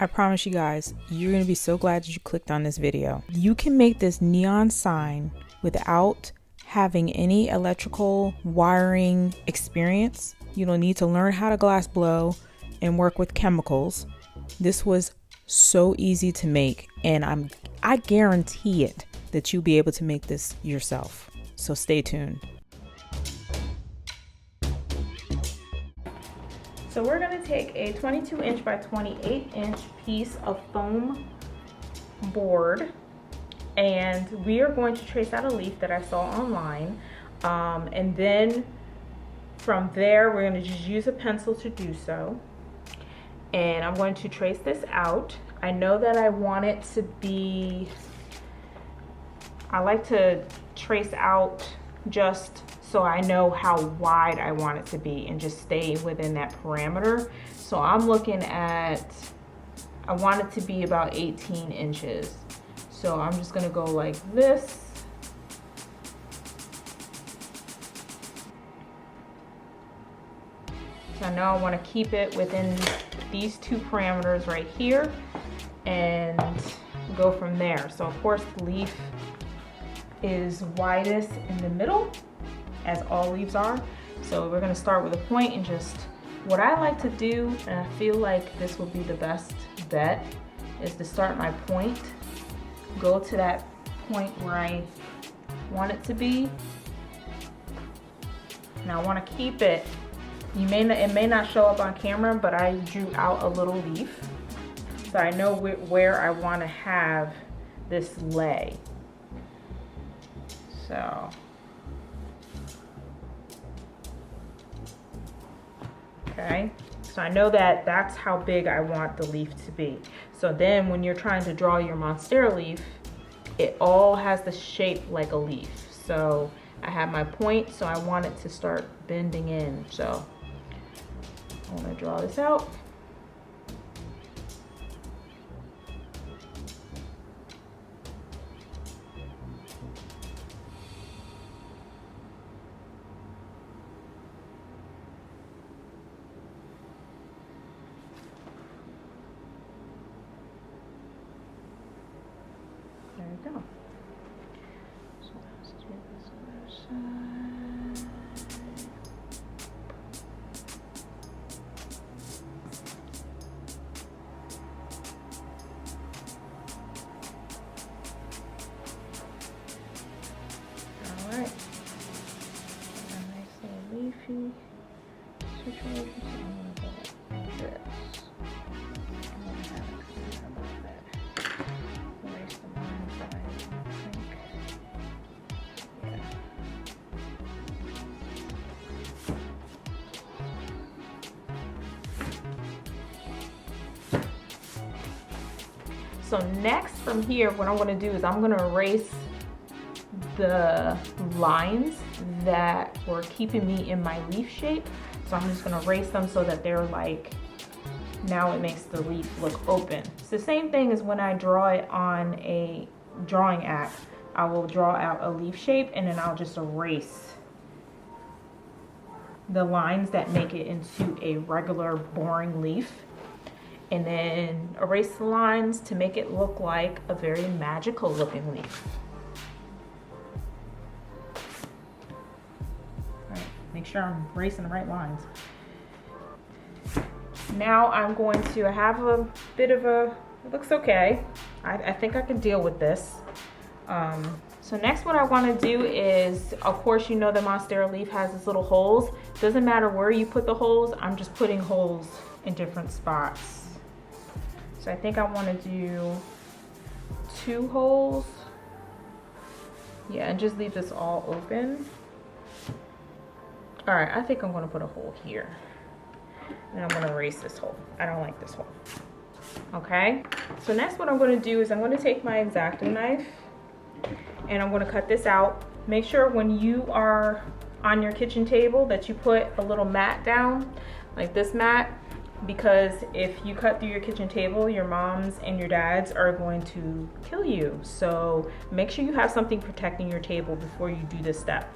I promise you guys, you're going to be so glad that you clicked on this video. You can make this neon sign without having any electrical wiring experience. You don't need to learn how to glass blow and work with chemicals. This was so easy to make, and I guarantee it that you'll be able to make this yourself. So stay tuned. So we're going to take a 22 inch by 28 inch piece of foam board, and we are going to trace out a leaf that I saw online, and then from there we're going to just use a pencil to do so. And I'm going to trace this out. I know that I want it to be, I like to trace out just so I know how wide I want it to be and just stay within that parameter. So I'm looking at, I want it to be about 18 inches. So I'm just gonna go like this. So I know I wanna keep it within these two parameters right here and go from there. So of course the leaf is widest in the middle, as all leaves are. So we're going to start with a point, and just what I like to do, and I feel like this will be the best bet, is to start my point, go to that point where I want it to be, and I want to keep it. It may not show up on camera, but I drew out a little leaf, so I know where I want to have this lay. So okay, so I know that that's how big I want the leaf to be. So then when you're trying to draw your Monstera leaf, it all has the shape like a leaf. So I have my point, so I want it to start bending in. So I'm gonna draw this out. There we go. So let's do this other side. All right. A nice little leafy situation. So I'm gonna go like this. I'm gonna have it kind of like that. Erase the lines that I think. Yeah. So next from here, what I'm going to do is I'm going to erase the lines that were keeping me in my leaf shape. So I'm just going to erase them so that they're like, now it makes the leaf look open. It's the same thing as when I draw it on a drawing app. I will draw out a leaf shape and then I'll just erase the lines that make it into a regular boring leaf, and then erase the lines to make it look like a very magical looking leaf. All right, make sure I'm erasing the right lines. Now I'm going to have a bit of a, it looks okay. I think I can deal with this. So next what I want to do is, of course, you know the Monstera leaf has these little holes. Doesn't matter where you put the holes, I'm just putting holes in different spots. So I think I want to do 2 holes. Yeah, and just leave this all open. All right, I think I'm going to put a hole here. And I'm going to erase this hole. I don't like this hole. Okay, so next what I'm going to do is I'm going to take my X-Acto knife and I'm going to cut this out. Make sure when you are on your kitchen table that you put a little mat down, like this mat, because if you cut through your kitchen table, your moms and your dads are going to kill you. So make sure you have something protecting your table before you do this step.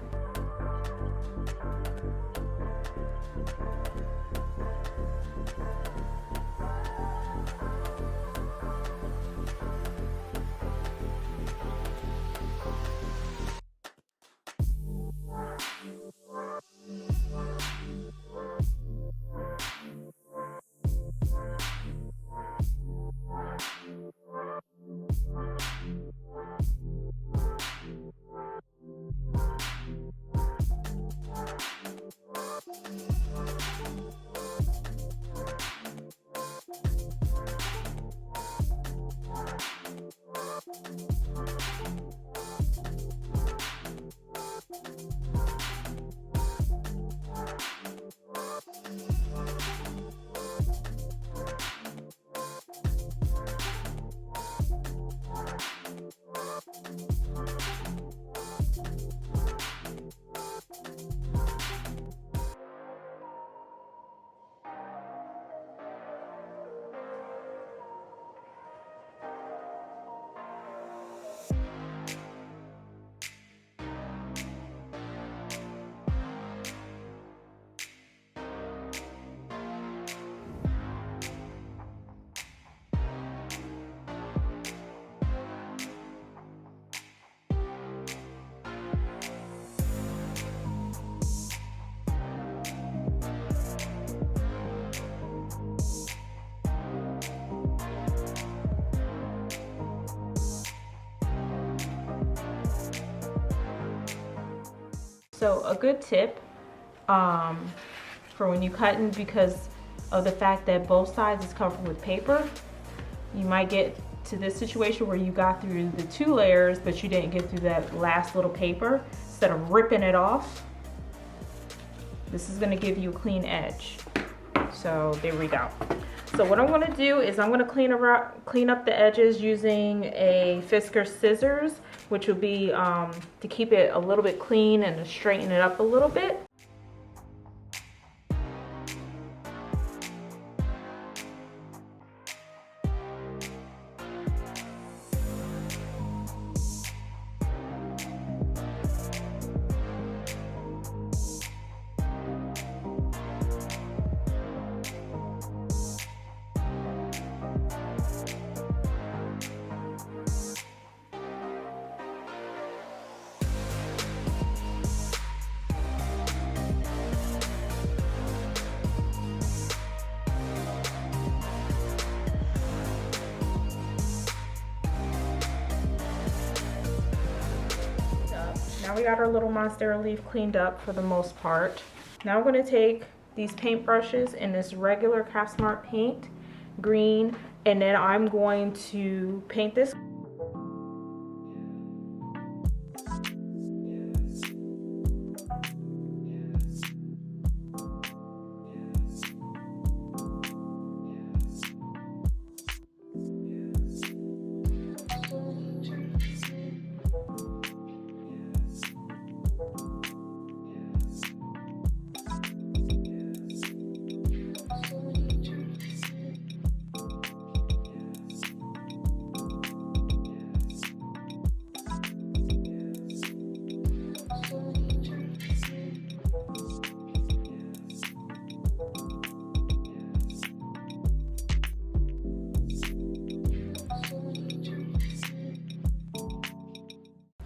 So a good tip for when you cutting, because of the fact that both sides is covered with paper, you might get to this situation where you got through the 2 layers, but you didn't get through that last little paper. Instead of ripping it off, this is gonna give you a clean edge. So there we go. So what I'm gonna do is I'm gonna clean up the edges using a Fisker scissors, which will be to keep it a little bit clean and to straighten it up a little bit. Now we got our little Monstera leaf cleaned up for the most part. Now I'm going to take these paint brushes in this regular Craft Smart paint, green, and then I'm going to paint this.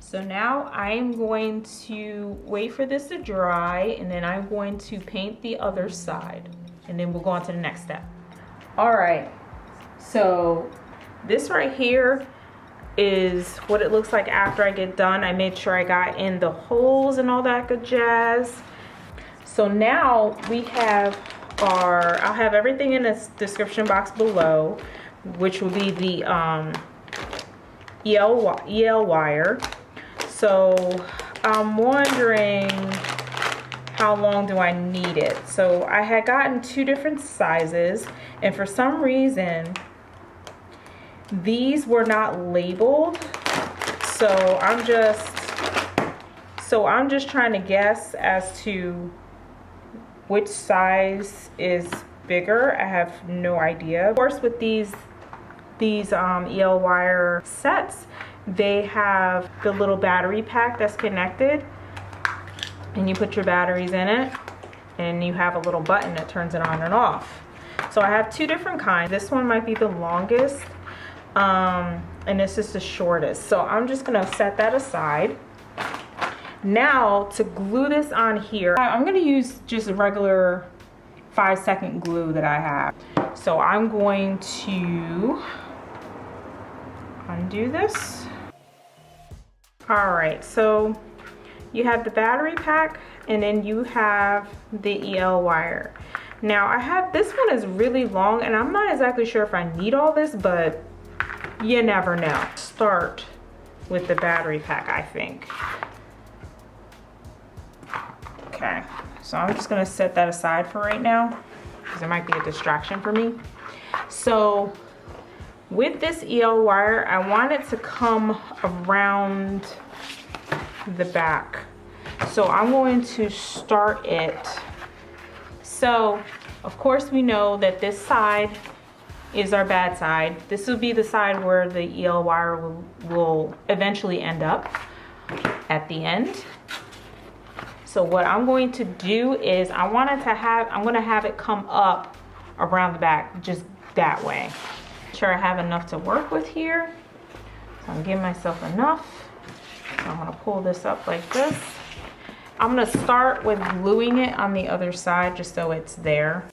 So now I'm going to wait for this to dry, and then I'm going to paint the other side, and then we'll go on to the next step. All right, so this right here is what it looks like after I get done. I made sure I got in the holes and all that good jazz. So now we have I'll have everything in the description box below, which will be the EL wire. So I'm wondering how long do I need it? So I had gotten 2 different sizes, and for some reason these were not labeled. So I'm just trying to guess as to which size is bigger. I have no idea. Of course, with these EL wire sets, they have the little battery pack that's connected, and you put your batteries in it, and you have a little button that turns it on and off. So I have 2 different kinds. This one might be the longest, and this is the shortest. So I'm just gonna set that aside. Now to glue this on here, I'm gonna use just a regular 5-second glue that I have. So I'm going to undo this. All right, so you have the battery pack, and then you have the EL wire. Now I have, this one is really long, and I'm not exactly sure if I need all this, but you never know. Start with the battery pack, I think. Okay, so I'm just gonna set that aside for right now because it might be a distraction for me. So with this EL wire, I want it to come around the back. So I'm going to start it. So of course we know that this side is our bad side. This will be the side where the EL wire will eventually end up at the end. So what I'm going to do is I'm going to have it come up around the back, just that way. Make sure I have enough to work with here. So I'm giving myself enough. So I'm going to pull this up like this. I'm going to start with gluing it on the other side just so it's there.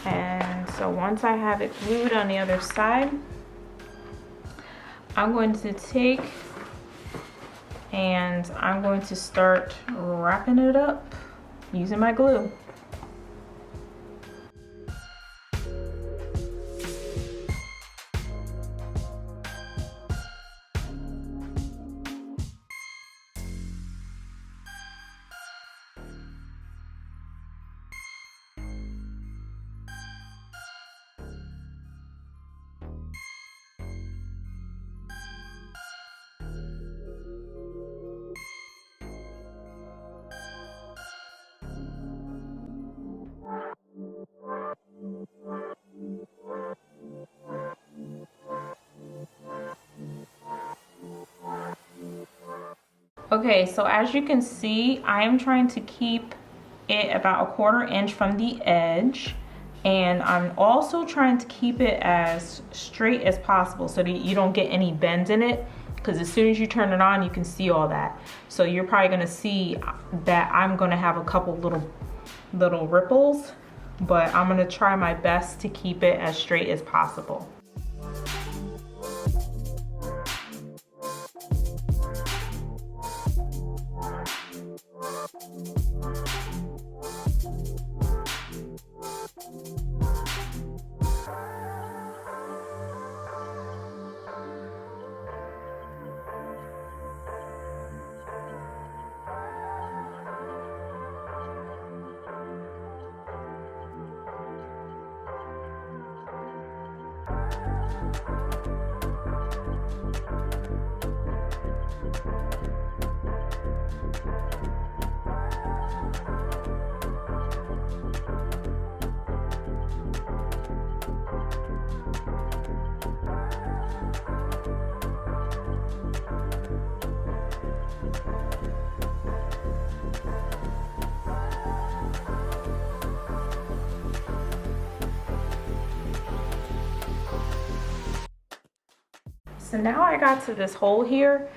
And so once I have it glued on the other side, I'm going to take and I'm going to start wrapping it up using my glue. Okay, so as you can see, I am trying to keep it about 1/4 inch from the edge, and I'm also trying to keep it as straight as possible so that you don't get any bends in it, because as soon as you turn it on, you can see all that. So you're probably gonna see that I'm gonna have a couple little ripples, but I'm gonna try my best to keep it as straight as possible. So now I got to this hole here.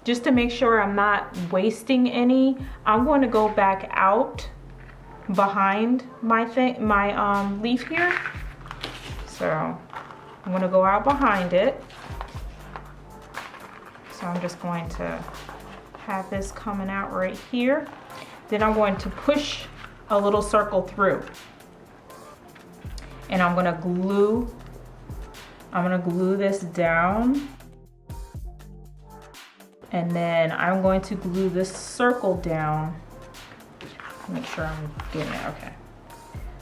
Just to make sure I'm not wasting any, I'm going to go back out behind my leaf here. So I'm going to go out behind it. So I'm just going to have this coming out right here. Then I'm going to push a little circle through. And I'm going to glue this down. And then I'm going to glue this circle down. Make sure I'm getting it, okay.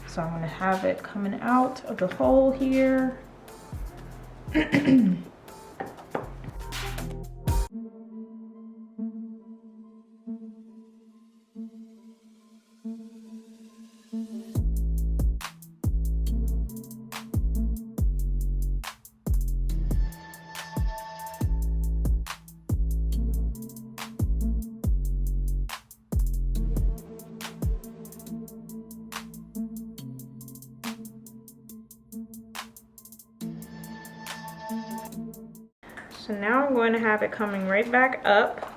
So I'm gonna have it coming out of the hole here. So now I'm going to have it coming right back up.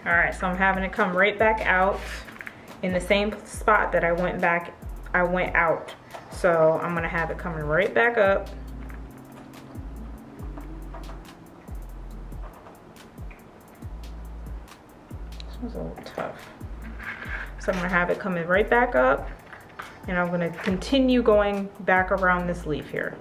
All right, so I'm having it come right back out in the same spot that I went out. So I'm gonna have it coming right back up. This was a little tough. So I'm gonna have it coming right back up, and I'm gonna continue going back around this leaf here.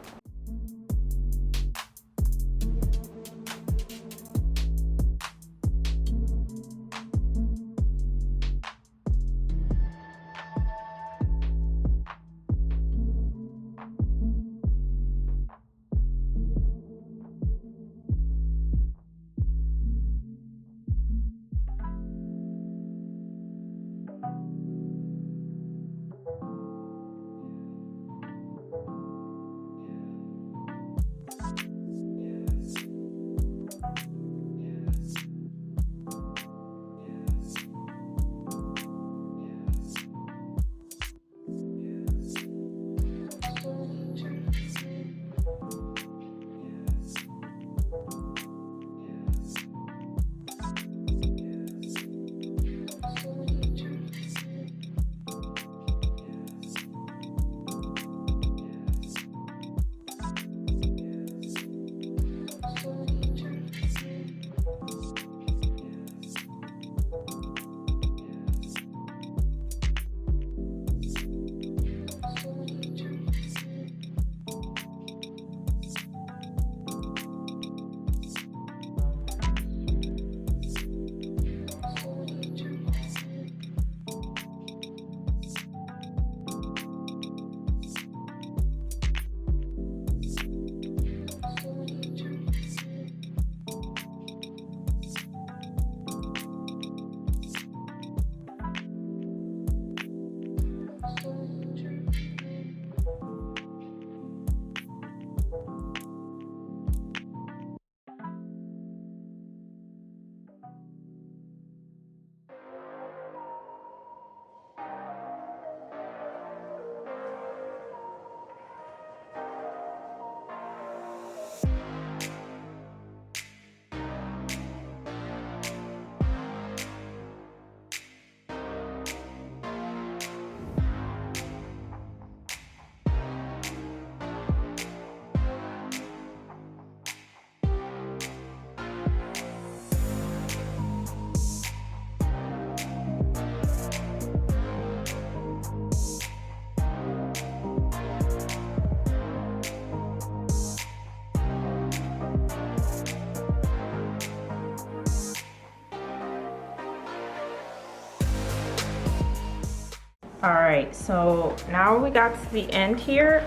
All right, so now we got to the end here.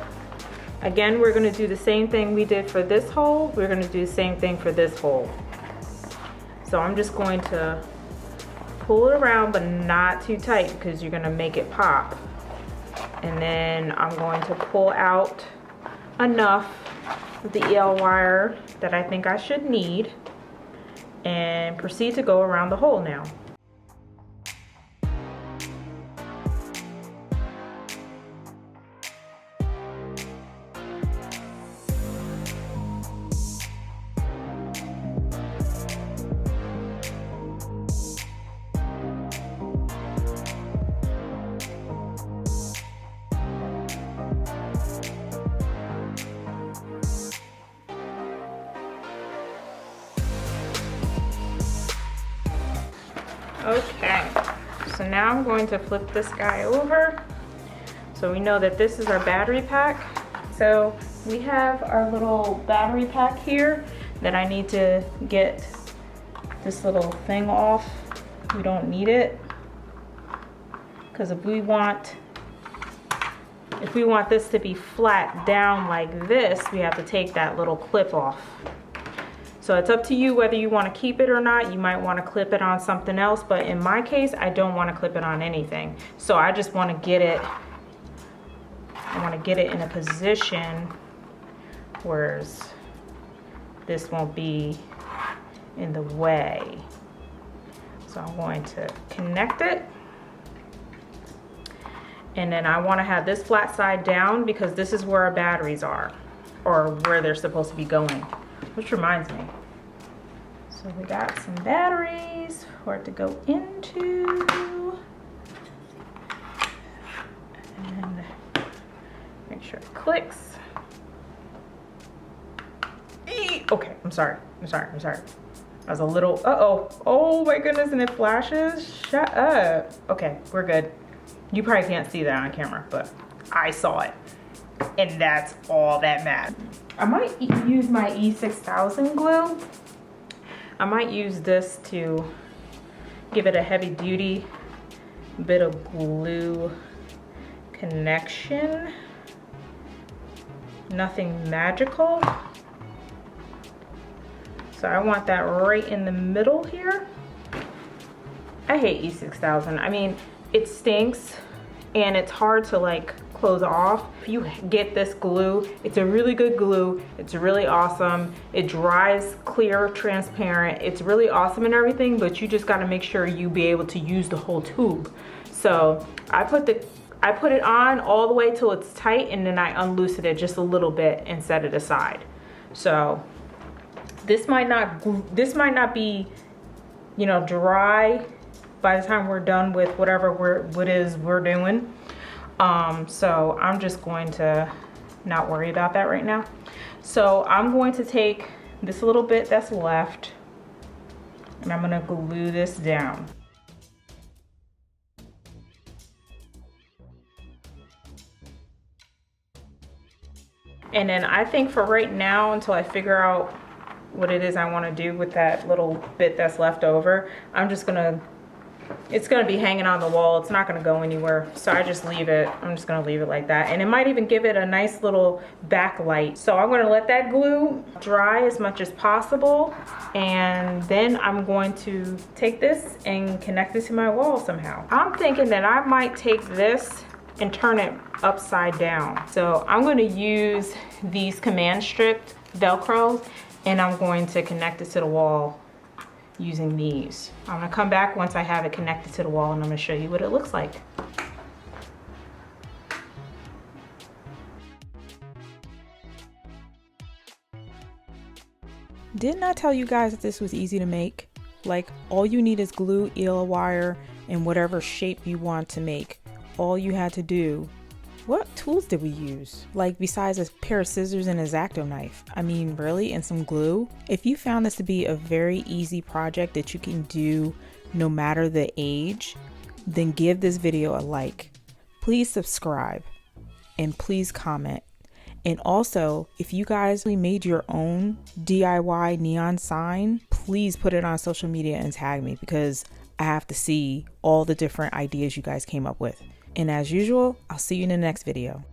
Again, we're gonna do the same thing we did for this hole. We're gonna do the same thing for this hole. So I'm just going to pull it around, but not too tight because you're gonna make it pop. And then I'm going to pull out enough of the EL wire that I think I should need and proceed to go around the hole now. Okay, so now I'm going to flip this guy over. So we know that this is our battery pack. So we have our little battery pack here that I need to get this little thing off. We don't need it, because if we want this to be flat down like this, we have to take that little clip off. So it's up to you whether you want to keep it or not. You might want to clip it on something else, but in my case, I don't want to clip it on anything. So I just want to get it, in a position where this won't be in the way. So I'm going to connect it. And then I want to have this flat side down because this is where our batteries are, or where they're supposed to be going. Which reminds me, So we got some batteries for it to go into. And make sure it clicks. Okay, I'm sorry. That was a little, oh my goodness, and it flashes. Shut up. Okay, we're good. You probably can't see that on camera, but I saw it. And that's all that matters. I might use my E6000 glue. I might use this to give it a heavy duty bit of glue connection. Nothing magical. So I want that right in the middle here. I hate E6000. I mean, it stinks and it's hard to like close off. If you get this glue, it's a really good glue. It's really awesome. It dries clear, transparent. It's really awesome and everything, but you just gotta make sure you be able to use the whole tube. So I put it on all the way till it's tight, and then I unloosen it just a little bit and set it aside. So this might not be, you know, dry by the time we're done with whatever we're doing. So I'm just going to not worry about that right now. So I'm going to take this little bit that's left and I'm gonna glue this down. And then I think for right now, until I figure out what it is I want to do with that little bit that's left over, it's gonna be hanging on the wall. It's not gonna go anywhere. So I just leave it. I'm just gonna leave it like that. And it might even give it a nice little backlight. So I'm gonna let that glue dry as much as possible. And then I'm going to take this and connect it to my wall somehow. I'm thinking that I might take this and turn it upside down. So I'm gonna use these command strip Velcro and I'm going to connect it to the wall using these. I'm gonna come back once I have it connected to the wall and I'm gonna show you what it looks like. Didn't I tell you guys that this was easy to make? Like, all you need is glue, eel wire, and whatever shape you want to make. All you had to do. What tools did we use? Like, besides a pair of scissors and a X-Acto knife? I mean, really? And some glue? If you found this to be a very easy project that you can do no matter the age, then give this video a like. Please subscribe and please comment. And also, if you guys made your own DIY neon sign, please put it on social media and tag me, because I have to see all the different ideas you guys came up with. And as usual, I'll see you in the next video.